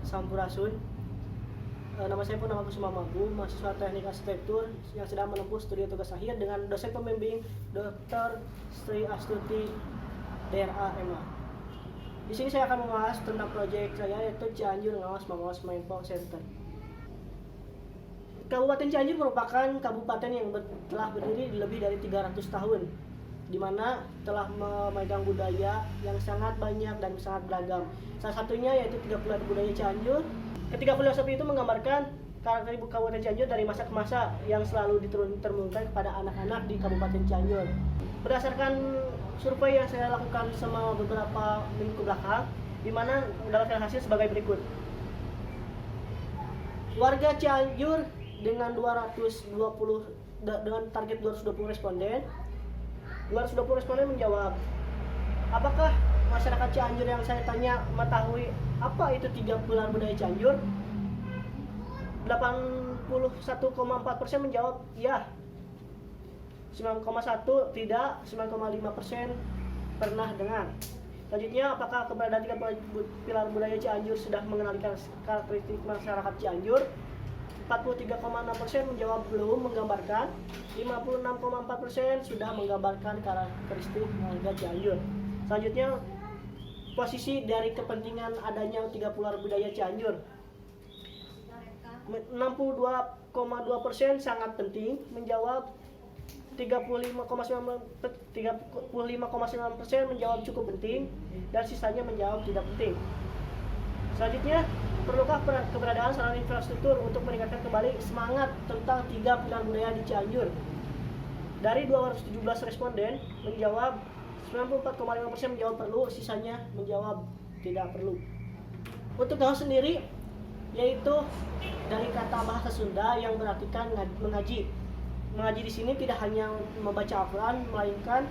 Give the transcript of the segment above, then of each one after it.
Sampurasun. Nama saya Purnama Kusuma Mabu, mahasiswa Teknik Arsitektur yang sedang menempuh studi tugas akhir dengan dosen pembimbing Dr. Sri Astuti DRA MA. Di sini saya akan membahas tentang proyek saya yaitu Cianjur Ngawas Mamaos Mindful Center. Kabupaten Cianjur merupakan kabupaten yang telah berdiri lebih dari 300 tahun, di mana telah memegang budaya yang sangat banyak dan sangat beragam. Salah satunya yaitu 30 budaya Cianjur. Ketiga filosofi itu menggambarkan karakter ibu Kabupaten Cianjur dari masa ke masa yang selalu ditermunkan kepada anak-anak di Kabupaten Cianjur. Berdasarkan survei yang saya lakukan selama beberapa minggu ke belakang, di mana mendapatkan hasil sebagai berikut. Warga Cianjur dengan target 220 responden, 220 responden menjawab, apakah masyarakat Cianjur yang saya tanya mengetahui apa itu 3 pilar budaya Cianjur? 81,4% menjawab ya, 9,1 tidak, 9,5% pernah dengar. Selanjutnya, apakah keberadaan 3 pilar budaya Cianjur sudah mengenalkan karakteristik masyarakat Cianjur? 43,6% menjawab belum menggambarkan, 56,4% sudah menggambarkan karakteristik warga Cianjur. Selanjutnya, posisi dari kepentingan adanya 3 pilar budaya Cianjur. 62,2% sangat penting menjawab, 35,9% menjawab cukup penting, dan sisanya menjawab tidak penting. Selanjutnya, perlukah keberadaan sarana infrastruktur untuk meningkatkan kembali semangat tentang 3 pilar budaya di Cianjur? Dari 217 responden menjawab, 94,5% menjawab perlu, sisanya menjawab tidak perlu. Untuk hal sendiri, yaitu dari kata bahasa Sunda yang berartikan mengaji. Mengaji di sini tidak hanya membaca Al-Quran, melainkan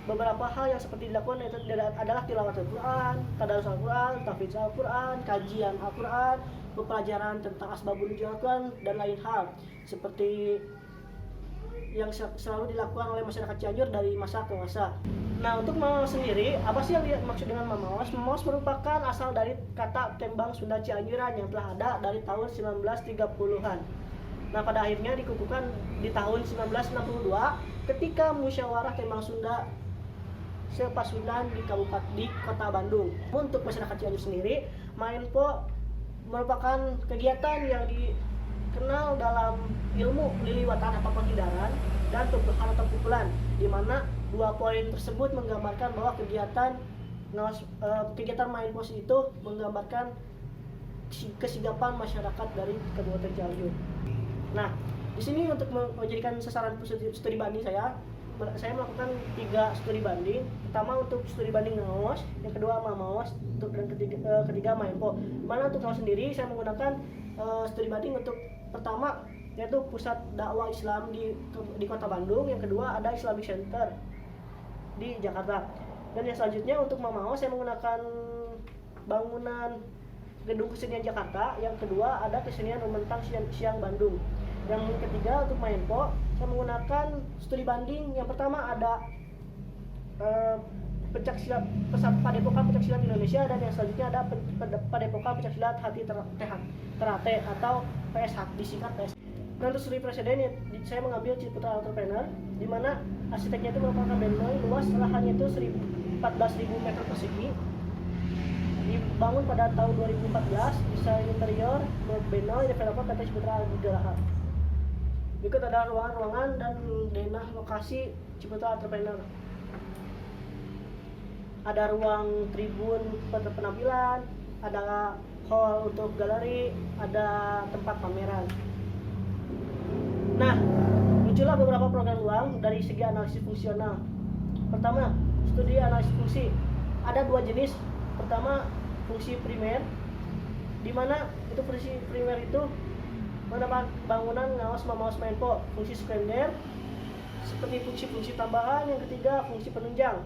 beberapa hal yang seperti dilakukan itu adalah tilawat Al-Quran, tadarus Al-Quran, tahfidz Al-Quran, kajian Al-Quran, pelajaran tentang asbabun nuzul Al-Quran, dan lain hal seperti yang selalu dilakukan oleh masyarakat Cianjur dari masa ke masa. Nah, untuk Mamaos sendiri, apa sih yang dimaksud dengan Mamaos? Mamaos merupakan asal dari kata tembang Sunda Cianjuran yang telah ada dari tahun 1930-an. Nah, pada akhirnya dikukuhkan di tahun 1962 ketika musyawarah tembang Sunda Sepasudan di Kota Bandung. Untuk masyarakat Cianjur sendiri, Mindful merupakan kegiatan yang dikenal dalam ilmu liliwatan atau penghindaran dan tumbuhan atau pukulan, di mana 2 poin tersebut menggambarkan bahwa kegiatan Mindful itu menggambarkan kesigapan masyarakat dari Kabupaten Cianjur. Nah, di sini untuk menjadikan sasaran studi banding saya melakukan 3 studi banding. Pertama untuk studi banding Ngawas, yang kedua Mamaos, dan ketiga Mindful. Mana untuk Ngawas sendiri saya menggunakan studi banding untuk pertama yaitu pusat dakwah Islam di Kota Bandung, yang kedua ada Islamic Center di Jakarta, dan yang selanjutnya untuk Mamaos saya menggunakan bangunan Gedung Kesenian Jakarta, yang kedua ada Kesenian Rumentang Siang Bandung. Yang ketiga untuk Mindful saya menggunakan studi banding. Yang pertama ada Pencaksilat Padepokan Pencaksilat Indonesia, dan yang selanjutnya ada Padepokan Pencaksilat Hati Terate atau PSH, disingkat PSH. Nah, untuk studi presiden saya mengambil Ciputra Entrepreneur, di mana arsiteknya itu merupakan Benoy, luas lahannya itu 14.000 meter persegi, dibangun pada tahun 2014, desain interior Benoy, developer PT Ciputra Geraha. Berikut ada ruangan-ruangan dan denah lokasi Ciputra Entrepreneur. Ada ruang tribun penampilan, ada hall untuk galeri, ada tempat pameran. Nah, muncullah beberapa program uang dari segi analisis fungsional. Pertama, studi analisis fungsi. Ada 2 jenis. Pertama, fungsi primer, di mana itu fungsi primer itu mendapat bangunan Ngawas Mamaos Mindful. Fungsi sekunder seperti fungsi-fungsi tambahan. Yang ketiga, fungsi penunjang.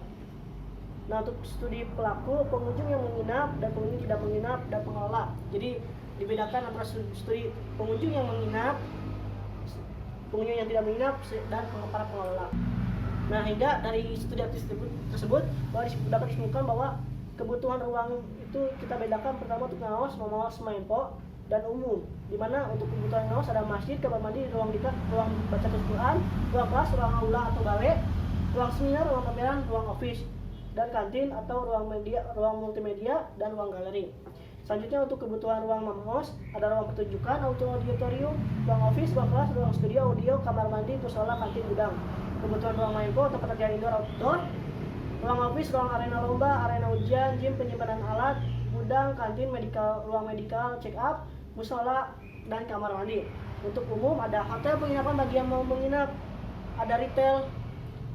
Nah, untuk studi pelaku, pengunjung yang menginap dan pengunjung tidak menginap, dan pengelola. Jadi dibedakan antara studi pengunjung yang menginap, pengunjung yang tidak menginap, dan para pengelola. Nah, hingga dari studi tersebut dapat disimpulkan bahwa kebutuhan ruang itu kita bedakan pertama untuk ngaos, mamaos, maempo, dan umum. Dimana untuk kebutuhan ngaos ada masjid, kamar mandi, ruang diklat, ruang baca Quran, ruang kelas, ruang aula atau balai, ruang seminar, ruang pameran, ruang office, dan kantin atau ruang media, ruang multimedia, dan ruang galeri. Selanjutnya untuk kebutuhan ruang mamaos ada ruang pertunjukan, auditorium, ruang office, ruang kelas, ruang studio audio, kamar mandi, musola, kantin, gudang. Kebutuhan ruang maempo tempat kerja indoor outdoor, ruang office, ruang arena lomba, arena ujian, gym, penyimpanan alat, gudang, kantin, ruang medical, check up, musola, dan kamar mandi. Untuk umum ada hotel penginapan bagi yang mau menginap, ada retail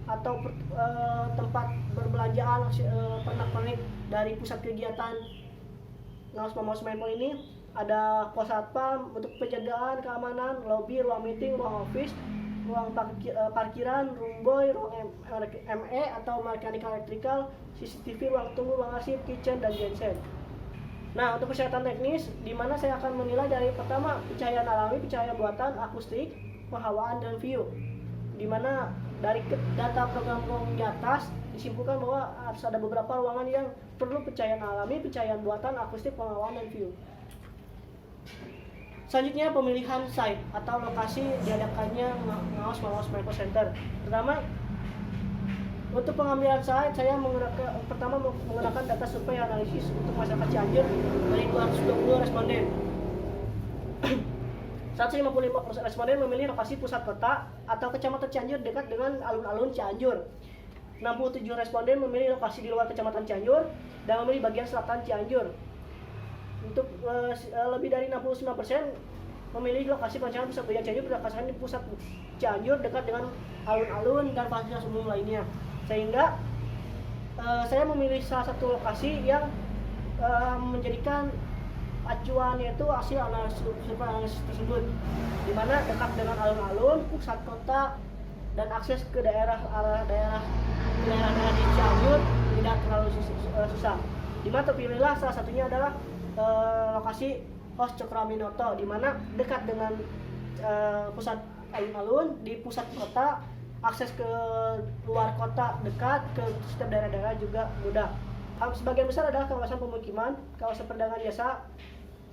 atau tempat perbelanjaan pernak-pernik dari pusat kegiatan ngaos mamaos maempo ini, ada pos satpam untuk penjagaan keamanan, lobby, ruang meeting, ruang office, ruang parkiran, room boy, ruang ME atau mechanical electrical, CCTV, ruang tunggu, ruang arsip, kitchen, dan genset. Nah, untuk persyaratan teknis, di mana saya akan menilai dari pertama pencahayaan alami, pencahayaan buatan, akustik, penghawaan, dan view. Di mana dari data program di atas disimpulkan bahwa harus ada beberapa ruangan yang perlu pencahayaan alami, pencahayaan buatan, akustik, penghawaan, dan view. Selanjutnya pemilihan site atau lokasi diadakannya ngaos mamaos maempo center. Pertama, untuk pengambilan site saya pertama menggunakan data survei analisis untuk masyarakat Cianjur dari 220 responden. 155 responden memilih lokasi pusat kota atau kecamatan Cianjur dekat dengan alun-alun Cianjur. 67 responden memilih lokasi di luar kecamatan Cianjur dan memilih bagian selatan Cianjur. Untuk lebih dari 69% memilih lokasi perencanaan pusat kerja Cianjur berdasarkan di pusat Cianjur dekat dengan alun-alun dan fasilitas umum lainnya. Sehingga saya memilih salah satu lokasi yang menjadikan acuan, yaitu hasil analisis tersebut, di mana dekat dengan alun-alun, pusat kota, dan akses ke daerah di Cianjur tidak terlalu susah. Di mana terpilihlah salah satunya adalah lokasi Pos Cokroaminoto, di mana dekat dengan pusat alun-alun, di pusat kota, akses ke luar kota dekat, ke setiap daerah-daerah juga mudah. Sebagian besar adalah kawasan pemukiman, kawasan perdagangan biasa,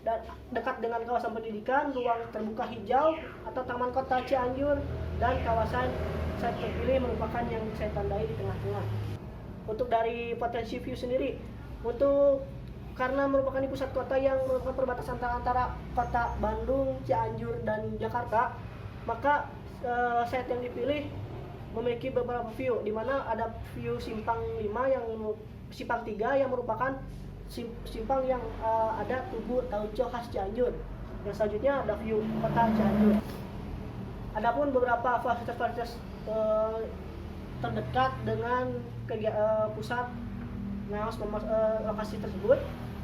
dan dekat dengan kawasan pendidikan, ruang terbuka hijau atau taman kota Cianjur, dan kawasan saya terpilih merupakan yang saya tandai di tengah-tengah. Untuk dari potensi view sendiri, karena merupakan di pusat kota yang merupakan perbatasan antara kota Bandung, Cianjur, dan Jakarta, maka site yang dipilih memiliki beberapa view, di mana ada view simpang 3 yang merupakan simpang yang ada tugu tauco khas Cianjur. Yang selanjutnya ada view kota Cianjur. Adapun beberapa fasilitas terdekat dengan pusat ngaos lokasi tersebut,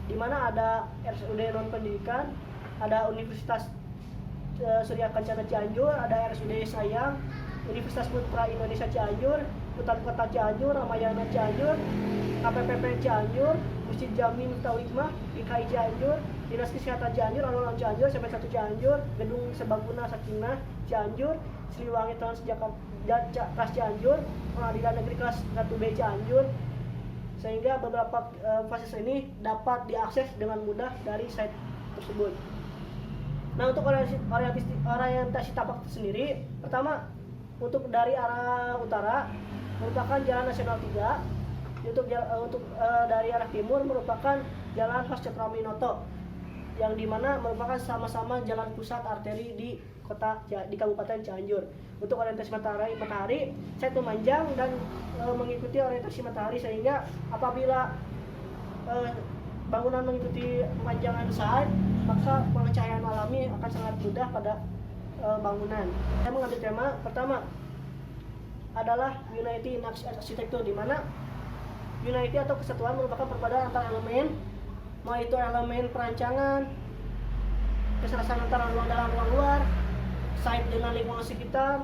di mana ada RSUD non pendidikan, ada Universitas Surya Kencana Cianjur, ada RSUD Sayang, Universitas Putra Indonesia Cianjur, Hutan Kota Cianjur, Ramayana Cianjur, KPPP Cianjur, Masjid Jami Miftahul Hikmah, IKI Cianjur, Dinas Kesehatan Cianjur, Alun-Alun Cianjur, SMP1 Cianjur, Gedung Serbaguna Sakinah Cianjur, Siliwangi Trans Cianjur, Pengadilan Negeri Kelas 1B Cianjur, sehingga beberapa fasilitas ini dapat diakses dengan mudah dari site tersebut. Nah, untuk orientasi tapak sendiri, pertama untuk dari arah utara merupakan Jalan Nasional 3, untuk dari arah timur merupakan Jalan Pos Cokroaminoto, yang dimana merupakan sama-sama jalan pusat arteri di Kabupaten Cianjur. Untuk orientasi matahari saya memanjang dan mengikuti orientasi matahari, sehingga apabila bangunan mengikuti pemanjangan site, maka pencahayaan alami akan sangat mudah pada bangunan. Saya mengambil tema pertama adalah Unity in Architecture, di mana Unity atau kesatuan merupakan perpaduan antara elemen, mau itu elemen perancangan, keselarasan antara ruang dalam ruang luar, site dengan lingkungan sekitar,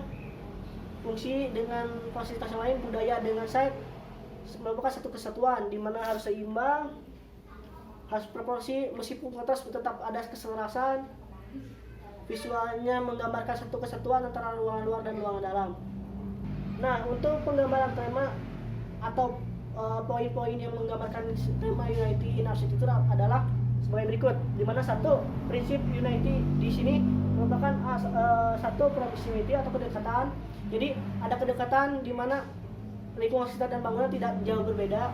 fungsi dengan fasilitas yang lain, budaya dengan site, merupakan satu kesatuan di mana harus seimbang, harus proporsi, meskipun kontras tetap ada keselarasan. Visualnya menggambarkan satu kesatuan antara ruangan luar dan ruangan dalam. Nah, untuk penggambaran tema atau poin-poin yang menggambarkan tema Unity in Architecture adalah sebagai berikut. Di mana satu, prinsip Unity di sini merupakan satu proximity atau kedekatan. Jadi ada kedekatan di mana lingkungan sekitar dan bangunan tidak jauh berbeda.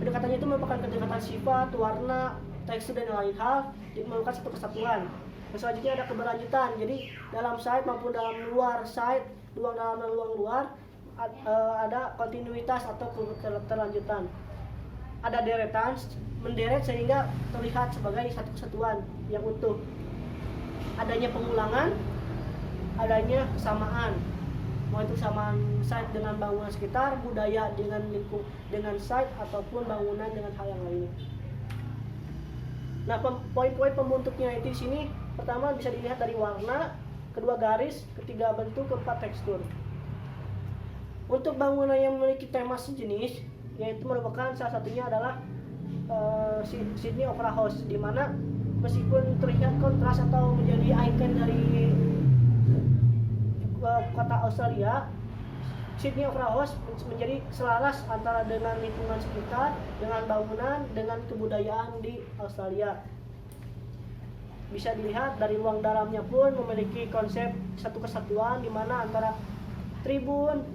Kedekatannya itu merupakan kedekatan sifat, warna, tekstur dan lain hal. Jadi merupakan satu kesatuan. Selanjutnya ada keberlanjutan. Jadi dalam site maupun dalam luar site, ruang dalam dan ruang luar ada kontinuitas atau keterlanjutan. Ada deretan, menderet sehingga terlihat sebagai satu kesatuan yang utuh. Adanya pengulangan, adanya kesamaan. Mau itu kesamaan site dengan bangunan sekitar, budaya dengan site ataupun bangunan dengan hal yang lainnya. Nah, poin-poin pembentuknya itu di sini pertama bisa dilihat dari warna, kedua garis, ketiga bentuk, keempat tekstur. Untuk bangunan yang memiliki tema sejenis, yaitu merupakan salah satunya adalah Sydney Opera House, di mana meskipun terlihat kontras atau menjadi ikon dari kota Australia, Sydney Opera House menjadi selaras antara dengan lingkungan sekitar, dengan bangunan, dengan kebudayaan di Australia. Bisa dilihat dari ruang dalamnya pun memiliki konsep satu kesatuan, di mana antara tribun,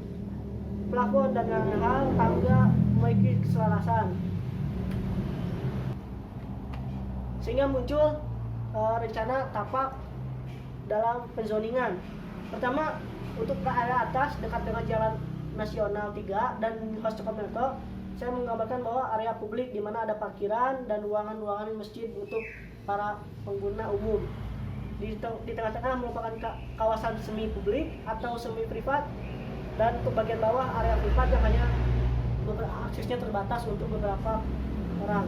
plafon dan hal tangga memiliki keselarasan, sehingga muncul rencana tapak dalam penzoningan. Pertama, untuk ke area atas dekat dengan Jalan Nasional 3 dan Hostokomerto, saya menggambarkan bahwa area publik di mana ada parkiran dan ruangan-ruangan masjid untuk para pengguna umum. Di tengah-tengah merupakan kawasan semi publik atau semi privat, dan untuk bagian bawah area privat yang hanya aksesnya terbatas untuk beberapa orang.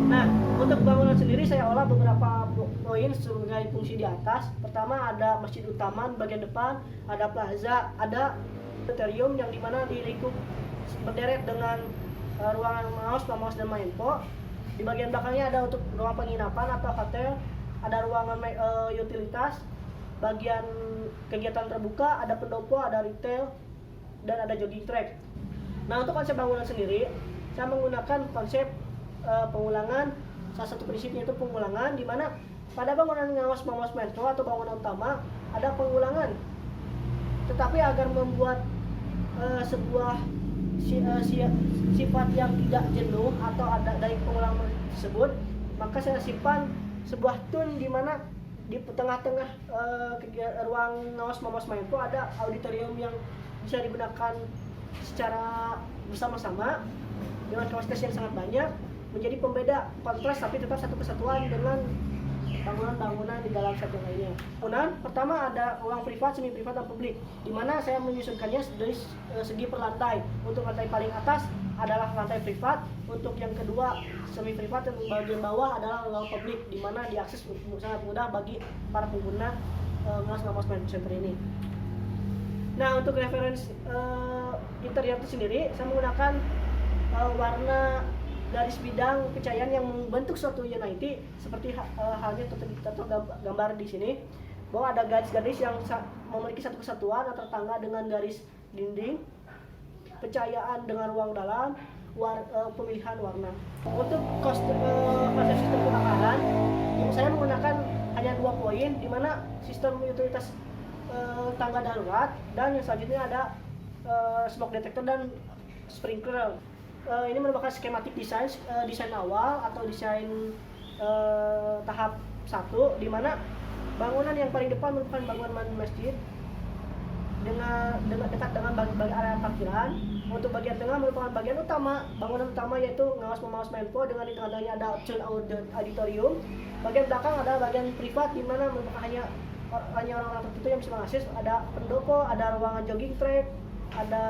Nah, untuk bangunan sendiri saya olah beberapa poin sebagai fungsi di atas. Pertama, ada masjid utama bagian depan, ada plaza, ada auditorium yang dimana dilingkup berderet dengan ruangan maos dan mainpo. Di bagian belakangnya ada untuk ruang penginapan atau hotel, ada ruangan utilitas, bagian kegiatan terbuka, ada pendopo, ada retail, dan ada jogging track. Nah, untuk konsep bangunan sendiri, saya menggunakan konsep pengulangan. Salah satu prinsipnya itu pengulangan, di mana pada bangunan ngawas metro atau bangunan utama ada pengulangan. Tetapi agar membuat sebuah sifat yang tidak jenuh atau ada dari pengulangan tersebut, maka saya simpan sebuah tune di mana di tengah-tengah ruang ngawas metro ada auditorium yang bisa digunakan secara bersama-sama dengan kapasitas yang sangat banyak, menjadi pembeda kontras tapi tetap satu kesatuan dengan bangunan-bangunan di dalam set yang lainnya. Kemudian pertama ada ruang privat, semi privat dan publik, di mana saya menyusunkannya dari segi per lantai. Untuk lantai paling atas adalah lantai privat, untuk yang kedua semi privat, dan bagian bawah adalah ruang publik, di mana diakses sangat mudah bagi para pengguna Ngawas Center ini. Nah, untuk referensi interior itu sendiri, saya menggunakan warna garis bidang pencahayaan yang membentuk suatu Unity, seperti halnya tergambar di sini, bahwa ada garis-garis yang memiliki satu kesatuan atau tangga dengan garis dinding, pencahayaan dengan ruang dalam, pemilihan warna. Untuk konsep sistem kebakaran, saya menggunakan hanya 2 poin, di mana sistem utilitas tangga darurat, dan yang selanjutnya ada smoke detector dan sprinkler. Ini merupakan skematik desain awal atau desain tahap 1, di mana bangunan yang paling depan merupakan bangunan masjid dengan dekat dengan bagian area parkiran. Untuk bagian tengah merupakan bagian utama, bangunan utama, yaitu Ngawas Menpo, dengan di tengah-tengahnya ada auditorium. Bagian belakang ada bagian privat, di mana merupakan hanya orang-orang tertentu yang bisa mengakses. Ada pendopo, ada ruangan jogging track, ada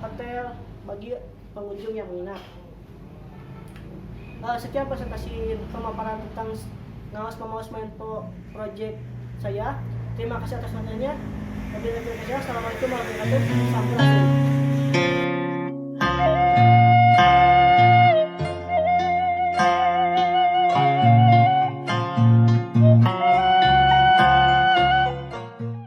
hotel bagi pengunjung yang minat. Sekian presentasi pemaparan tentang Ngawas Menpo project saya. Terima kasih atas perhatiannya. Assalamualaikum warahmatullahi wabarakatuh. Sampurasun.